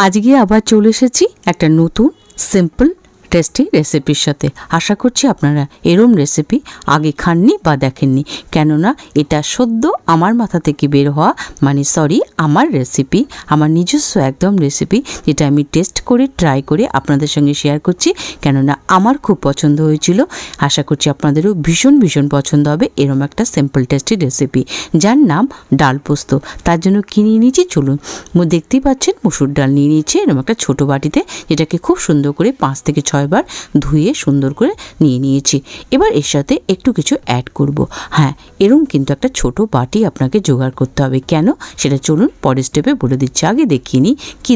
আজকে আবার চলে এসেছি একটা নতুন সিম্পল টেস্টি রেসিপির সাথে। আশা করছি আপনারা এরম রেসিপি আগে খাননি বা দেখেননি, কেননা এটা সদ্য আমার মাথা থেকে বের হওয়া, মানে সরি আমার রেসিপি, আমার নিজস্ব একদম রেসিপি, যেটা আমি টেস্ট করে ট্রাই করে আপনাদের সঙ্গে শেয়ার করছি, কেননা আমার খুব পছন্দ হয়েছিল। আশা করছি আপনাদেরও ভীষণ ভীষণ পছন্দ হবে এরম একটা সিম্পল টেস্টি রেসিপি, যার নাম ডাল পোস্ত। তার জন্য কী নিয়ে নিয়েছি চলুন, দেখতেই পাচ্ছেন মুসুর ডাল নিয়ে নিয়েছি এরম একটা ছোটো বাটিতে, যেটাকে খুব সুন্দর করে 5 থেকে 6 বার ধুয়ে সুন্দর করে নিয়ে নিয়েছি। এবার এর সাথে একটু কিছু অ্যাড করব। হ্যাঁ, এরকম কিন্তু একটা ছোট বাটি আপনাকে জোগাড় করতে হবে। কেন সেটা চলুন পরের স্টেপে বলে দিচ্ছি। আগে দেখিয়ে নিই কী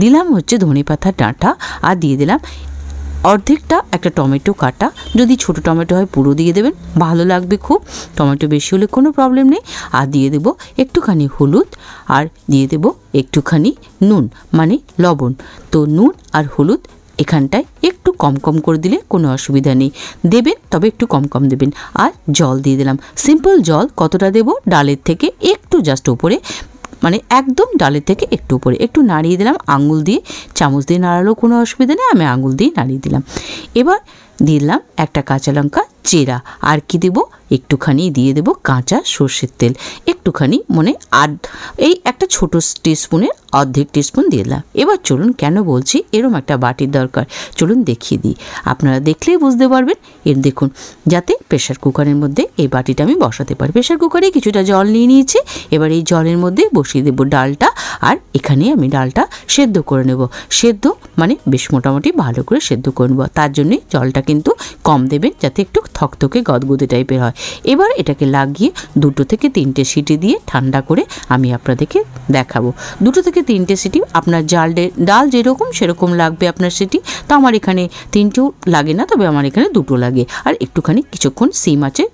দিলাম হচ্ছে ধনেপাতার ডাঁটা, আর দিয়ে দিলাম অর্ধেকটা একটা টমেটো কাটা, যদি ছোট টমেটো হয় পুরো দিয়ে দেবেন, ভালো লাগবে খুব। টমেটো বেশি হলে কোনো প্রবলেম নেই। আর দিয়ে দেব একটুখানি হলুদ, আর দিয়ে দেব একটুখানি নুন মানে লবণ। তো নুন আর হলুদ এখানটায় একটু কম কম করে দিলে কোনো অসুবিধা নেই, দেবেন তবে একটু কম কম দেবেন। আর জল দিয়ে দিলাম, সিম্পল জল। কতটা দেব, ডালের থেকে একটু জাস্ট উপরে, মানে একদম ডালের থেকে একটু উপরে। একটু নাড়িয়ে দিলাম আঙুল দিয়ে, চামচ দিয়ে নাড়ালেও কোনো অসুবিধা নেই, আমি আঙুল দিয়ে নাড়িয়ে দিলাম। এবার দিলাম একটা কাঁচা লঙ্কা চেরা, আর কি দেব, একটুখানি দিয়ে দেব কাঁচা সর্ষের তেল, একটুখানি মানে এই একটা ছোট টিস্পুনের অর্ধেক টিস্পুন দিয়ে দিলাম। এবার চলুন, কেন বলছি এরম একটা বাটির দরকার, চলুন দেখিয়ে দিই, আপনারা দেখলেই বুঝতে পারবেন। এর দেখুন, যাতে প্রেশার কুকারের মধ্যে এই বাটিটা আমি বসাতে পারি। প্রেশার কুকারে কিছুটা জল নিয়ে নিয়েছি, এবার এই জলের মধ্যে বসিয়ে দেব ডালটা, আর এখানে আমি ডালটা সেদ্ধ করে নেব। সেদ্ধ মানে বেশ মোটামুটি ভালো করে সেদ্ধ করে নেব, তার জন্যে জলটা কিন্তু কম দেবেন, যাতে একটু থকথকে গদগদে টাইপের হয়। এবার এটাকে লাগিয়ে 2 থেকে 3টে সিটি দিয়ে ঠান্ডা করে আমি আপনাদেরকে দেখাবো। 2 থেকে 3টে সিটি, আপনার ডাল যেরকম সেরকম লাগবে আপনার সিটি। তো আমার এখানে 3টেও লাগে না, তবে আমার এখানে 2টো লাগে। আর একটুখানি কিছুক্ষণ সিম আঁচে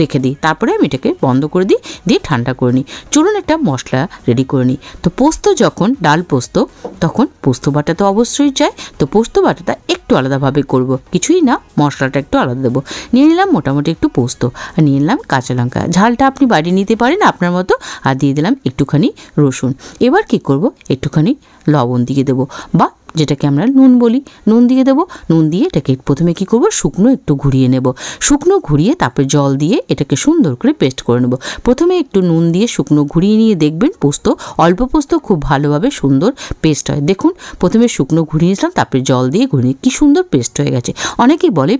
রেখে দিই, তারপরে আমি এটাকে বন্ধ করে দিই, দিয়ে ঠান্ডা করে নিই। চলুন একটা মশলা রেডি করে নিই। তো পোস্ত যখন ডাল পোস্ত, তখন পোস্ত বাটা তো অবশ্যই চাই। তো পোস্ত বাটাটা একটু আলাদাভাবে করব, কিছুই না, মশলাটা একটু আলাদা দেবো। নিয়ে নিলাম মোটামুটি একটু পোস্ত, আর নিয়ে নিলাম কাঁচা লঙ্কা, ঝালটা আপনি বাড়িয়ে নিতে পারেন আপনার মতো, আর দিয়ে দিলাম একটুখানি রসুন। এবার কি করব, একটুখানি লবণ দিয়ে দেবো, বা যেটাকে আমরা নুন বলি, নুন দিয়ে দেবো। নুন দিয়ে এটাকে প্রথমে কি করব, শুকনো একটু ঘুরিয়ে নেব। শুকনো ঘুরিয়ে তারপরে জল দিয়ে এটাকে সুন্দর করে পেস্ট করে নেব। প্রথমে একটু নুন দিয়ে শুকনো ঘুরিয়ে নিয়ে দেখবেন পোস্ত, অল্প পোস্ত খুব ভালোভাবে সুন্দর পেস্ট হয়। দেখুন প্রথমে শুকনো ঘুরিয়েছিলাম, তারপরে জল দিয়ে ঘুরিয়ে কি সুন্দর পেস্ট হয়ে গেছে। অনেকেই বলে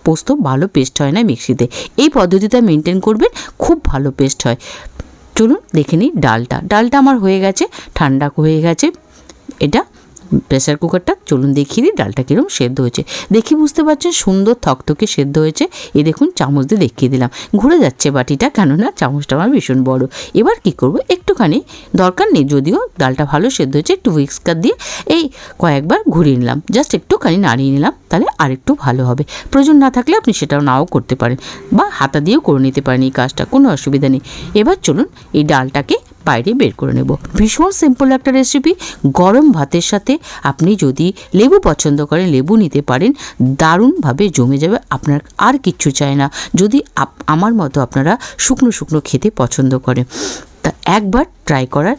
পোস্ত ভালো পেস্ট হয় না মিক্সিতে, এই পদ্ধতিটা মেনটেন করবেন, খুব ভালো পেস্ট হয়। চলুন দেখে নিই ডালটা আমার হয়ে গেছে, ঠান্ডা হয়ে গেছে এটা প্রেসার কুকারটা। চলুন দেখিয়ে দিই ডালটা কীরকম সেদ্ধ হয়েছে। দেখি বুঝতে পারছেন সুন্দর থকথকে সেদ্ধ হয়েছে। এই দেখুন চামচ দিয়ে দেখিয়ে দিলাম, ঘুরে যাচ্ছে বাটিটা, কেননা চামচটা আমার ভীষণ বড়। এবার কি করব, একটুখানি, দরকার নেই যদিও ডালটা ভালো সেদ্ধ হয়েছে, একটু হুইস্কার দিয়ে এই কয়েকবার ঘুরিয়ে নিলাম, জাস্ট একটুখানি নাড়িয়ে নিলাম, তাহলে আরেকটু ভালো হবে। প্রয়োজন না থাকলে আপনি সেটাও নাও করতে পারেন, বা হাতা দিয়েও করে নিতে পারেন এই কাজটা, কোনো অসুবিধা নেই। এবার চলুন এই ডালটাকে বাইরে বের করে নেব। ভীষণ সিম্পল একটা রেসিপি, গরম ভাতের সাথে আপনি যদি লেবু পছন্দ করেন লেবু নিতে পারেন, দারুণভাবে জমে যাবে, আপনার আর কিচ্ছু চাই না। যদি আমার মতো আপনারা শুকনো শুকনো খেতে পছন্দ করেন, তা একবার ট্রাই করার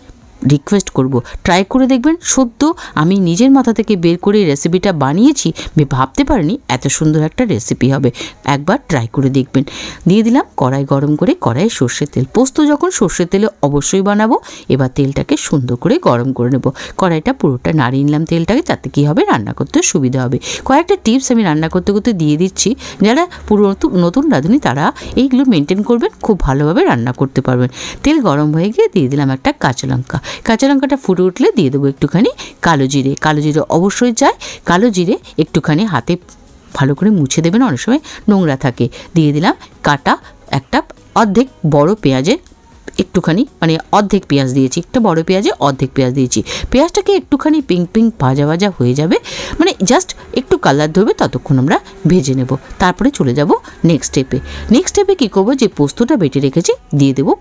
রিকোয়েস্ট করব, ট্রাই করে দেখবেন। সদ্য আমি নিজের মাথা থেকে বের করে রেসিপিটা বানিয়েছি, ভাবতে পারিনি এত সুন্দর একটা রেসিপি হবে। একবার ট্রাই করে দেখবেন। দিয়ে দিলাম কড়াই গরম করে, কড়াইয়ে সর্ষের তেল, পোস্ত যখন সর্ষের তেলে অবশ্যই বানাবো। এবার তেলটাকে সুন্দর করে গরম করে নেব, কড়াইটা পুরোটা নাড়িয়ে নিলাম তেলটাকে, যাতে কী হবে রান্না করতে সুবিধা হবে। কয়েকটা টিপস আমি রান্না করতে করতে দিয়ে দিচ্ছি, যারা পুরো নতুন রাঁধুনি তারা এইগুলো মেনটেন করবেন, খুব ভালোভাবে রান্না করতে পারবেন। তেল গরম হয়ে গিয়ে দিয়ে দিলাম একটা কাঁচা লঙ্কা, কাঁচা লঙ্কাটা ফুটে উঠলে দিয়ে দেবো একটুখানি কালো জিরে অবশ্যই চাই। কালো জিরে একটুখানি হাতে ভালো করে মুছে দেবেন, অনেক সময় নোংরা থাকে। দিয়ে দিলাম কাটা একটা অর্ধেক বড় পেঁয়াজের একটুখানি, মানে অর্ধেক পেঁয়াজ দিয়েছি, একটা বড় পেঁয়াজে অর্ধেক পেঁয়াজ দিয়েছি। পেঁয়াজটাকে একটুখানি পিঙ্ক পিঙ্ক ভাজা হয়ে যাবে, মানে জাস্ট একটু কালার ধরবে, ততক্ষণ আমরা ভেজে নেব। তারপরে চলে যাব নেক্সট স্টেপে কী করবো, যে পোস্তটা বেটে রেখেছি দিয়ে দেবো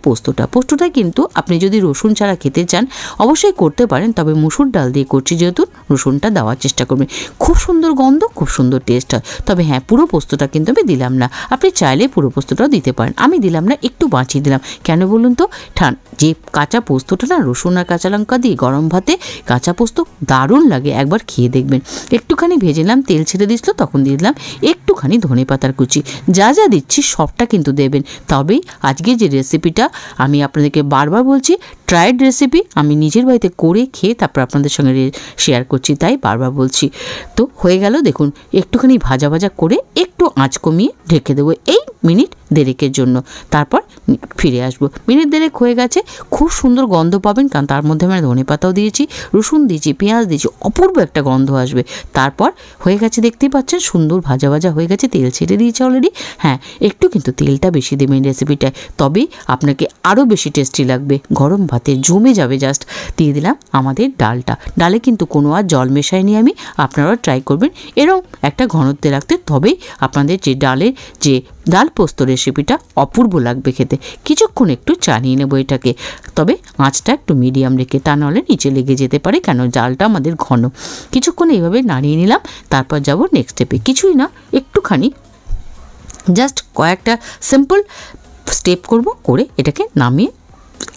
পোস্তটা কিন্তু আপনি যদি রসুন ছাড়া খেতে চান অবশ্যই করতে পারেন, তবে মুসুর ডাল দিয়ে করছি যেহেতু রসুনটা দেওয়ার চেষ্টা করবেন, খুব সুন্দর গন্ধ, খুব সুন্দর টেস্ট হয়। তবে হ্যাঁ, পুরো পোস্তটা কিন্তু আমি দিলাম না, আপনি চাইলে পুরো পোস্তটাও দিতে পারেন, আমি দিলাম না, একটু বাঁচিয়ে দিলাম। কেন বলুন তো, যে কাঁচা পোস্তটা না রসুন আর কাঁচা লঙ্কা দিয়ে গরম ভাতে কাঁচা পোস্ত দারুণ লাগে, একবার খেয়ে দেখবেন। একটুখানি ভেজে নিলাম, তেল ছেড়ে দিচ্ছিল, তখন দিয়ে দিলাম একটুখানি ধনেপাতার কুচি। যা যা দিচ্ছি সবটা কিন্তু দেবেন, তবেই আজকে যে রেসিপিটা আমি আপনাদেরকে বারবার বলছি ট্রাইড রেসিপি, আমি নিজের বাড়িতে করে খেয়ে তারপর আপনাদের সঙ্গে শেয়ার করছি, তাই বারবার বলছি। তো হয়ে গেল দেখুন, একটুখানি ভাজা ভাজা করে একটু আঁচ কমিয়ে ঢেকে দেবো এই মিনিট দেড়েকের জন্য, তারপর ফিরে আসবো। মিনিট দেড়েক হয়ে গেছে, খুব সুন্দর গন্ধ পাবেন, কারণ তার মধ্যে আমরা ধনেপাতাও দিয়েছি, রসুন দিয়েছি, পেঁয়াজ দিয়েছি, অপূর্ব একটা গন্ধ আসবে। তারপর হয়ে গেছে, দেখতেই পাচ্ছেন সুন্দর ভাজা ভাজা হয়ে গেছে, তেল ছেড়ে দিয়েছে অলরেডি। হ্যাঁ, একটু কিন্তু তেলটা বেশি দেবেন রেসিপিটায়, তবেই আপনাকে আরও বেশি টেস্টি লাগবে, গরম ভাতে জমে যাবে। জাস্ট দিয়ে দিলাম আমাদের ডালটা, ডালে কিন্তু কোনো আর জল মেশাইনি আমি, আপনারাও ট্রাই করবেন এরকম একটা ঘনত্বে রাখতে, তবেই আপনাদের যে ডালের যে ডাল পোস্ত রেসিপিটা অপূর্ব লাগবে খেতে। কিছুক্ষণ একটু চানিয়ে নেবো এটাকে, তবে আঁচটা একটু মিডিয়াম রেখে, তা নাহলে নিচে লেগে যেতে পারে, কেন ডালটা আমাদের ঘন। কিছুক্ষণ এইভাবে নাড়িয়ে নিলাম, তারপর যাব নেক্সট স্টেপে। কিছুই না, একটুখানি জাস্ট কয়েকটা সিম্পল স্টেপ করব, করে এটাকে নামিয়ে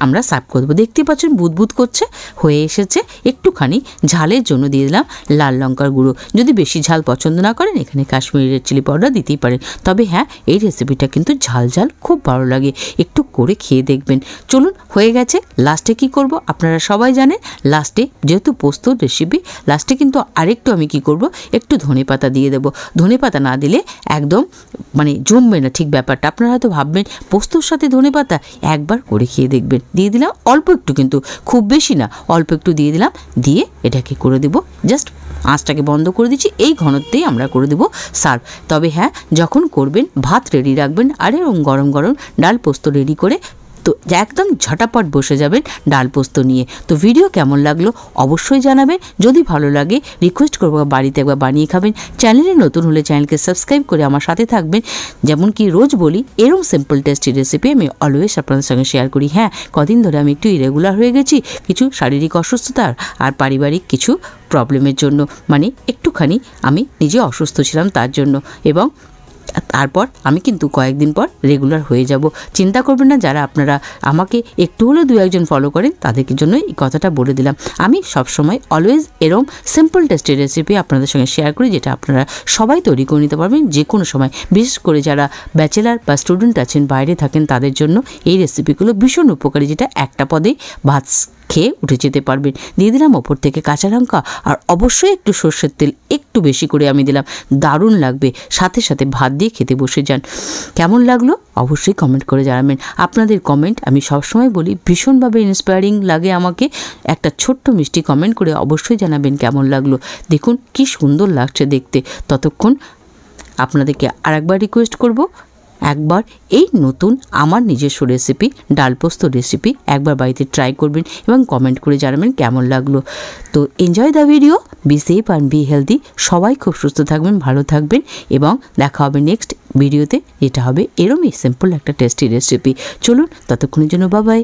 আমরা সার্ভ করে দেবো। দেখতে পাচ্ছেন বুদবুদ করছে, হয়ে এসেছে। একটুখানি ঝালের জন্য দিয়ে দিলাম লাল লঙ্কার গুঁড়ো, যদি বেশি ঝাল পছন্দ না করেন এখানে কাশ্মীরি রেড চিলি পাউডার দিতেই পারেন, তবে হ্যাঁ এই রেসিপিটা কিন্তু ঝাল ঝাল খুব ভালো লাগে, একটু করে খেয়ে দেখবেন। চলুন, হয়ে গেছে। লাস্টে কি করব আপনারা সবাই জানেন, লাস্টে যেহেতু পোস্তর রেসিপি, লাস্টে কিন্তু আরেকটু আমি কি করব, একটু ধনেপাতা দিয়ে দেবো। ধনেপাতা না দিলে একদম মানে জমবে না ঠিক ব্যাপারটা। আপনারা হয়তো ভাববেন পোস্তর সাথে ধনেপাতা, একবার করে খেয়ে দেখবেন। দিয়ে দিলাম অল্প একটু, কিন্তু খুব বেশি না, অল্প একটু দিয়ে দিলাম, দিয়ে এটাকে করে দেবো, জাস্ট আঁচটাকে বন্ধ করে দিচ্ছি, এই ঘনত্বেই আমরা করে দেবো সার্ভ। তবে হ্যাঁ, যখন করবেন ভাত রেডি রাখবেন, আর এরকম গরম গরম ডাল পোস্ত রেডি করে তো একদম ঝটাপট বসে যাবেন ডাল পোস্ত নিয়ে। তো ভিডিও কেমন লাগলো অবশ্যই জানাবেন, যদি ভালো লাগে রিকোয়েস্ট করবো বাড়িতে একবার বানিয়ে খাবেন। চ্যানেলে নতুন হলে চ্যানেলকে সাবস্ক্রাইব করে আমার সাথে থাকবেন। যেমন কি রোজ বলি, এরকম সিম্পল টেস্টি রেসিপি আমি অলওয়েজ আপনাদের সঙ্গে শেয়ার করি। হ্যাঁ, কদিন ধরে আমি একটু ইরেগুলার হয়ে গেছি, কিছু শারীরিক অসুস্থতার আর পারিবারিক কিছু প্রবলেমের জন্য, মানে একটুখানি আমি নিজে অসুস্থ ছিলাম তার জন্য, এবং তারপর আমি কিন্তু কয়েকদিন পর রেগুলার হয়ে যাব। চিন্তা করবেন না, যারা আপনারা আমাকে একটু হলেও দু একজন ফলো করেন তাদের জন্য এই কথাটা বলে দিলাম। আমি সবসময় অলওয়েজ এরম সিম্পল টেস্টি রেসিপি আপনাদের সঙ্গে শেয়ার করি, যেটা আপনারা সবাই তৈরি করে নিতে পারবেন যে কোনো সময়। বিশেষ করে যারা ব্যাচেলার বা স্টুডেন্ট আছেন, বাইরে থাকেন, তাদের জন্য এই রেসিপিগুলো ভীষণ উপকারী, যেটা একটা পদেই ভাত খেয়ে উঠে যেতে পারবেন। দিয়ে দিলাম ওপর থেকে কাঁচা লঙ্কা, আর অবশ্যই একটু সর্ষের তেল একটু বেশি করে আমি দিলাম, দারুণ লাগবে। সাথে সাথে ভাত দিয়ে খেতে বসে যান। কেমন লাগলো অবশ্যই কমেন্ট করে জানাবেন। আপনাদের কমেন্ট আমি সবসময় বলি ভীষণভাবে ইন্সপায়ারিং লাগে আমাকে। একটা ছোট্ট মিষ্টি কমেন্ট করে অবশ্যই জানাবেন কেমন লাগলো। দেখুন কি সুন্দর লাগছে দেখতে। ততক্ষণ আপনাদেরকে আরেকবার রিকোয়েস্ট করব, একবার এই নতুন আমার নিজস্ব রেসিপি ডাল পোস্ত রেসিপি একবার বাড়িতে ট্রাই করবেন এবং কমেন্ট করে জানাবেন কেমন লাগলো। তো enjoy the video, be safe and be healthy. সবাই খুব সুস্থ থাকবেন, ভালো থাকবেন, এবং দেখা হবে নেক্সট ভিডিওতে, যেটা হবে এরমই সিম্পল একটা টেস্টি রেসিপি। চলুন, ততক্ষণের জন্য বাই বাই।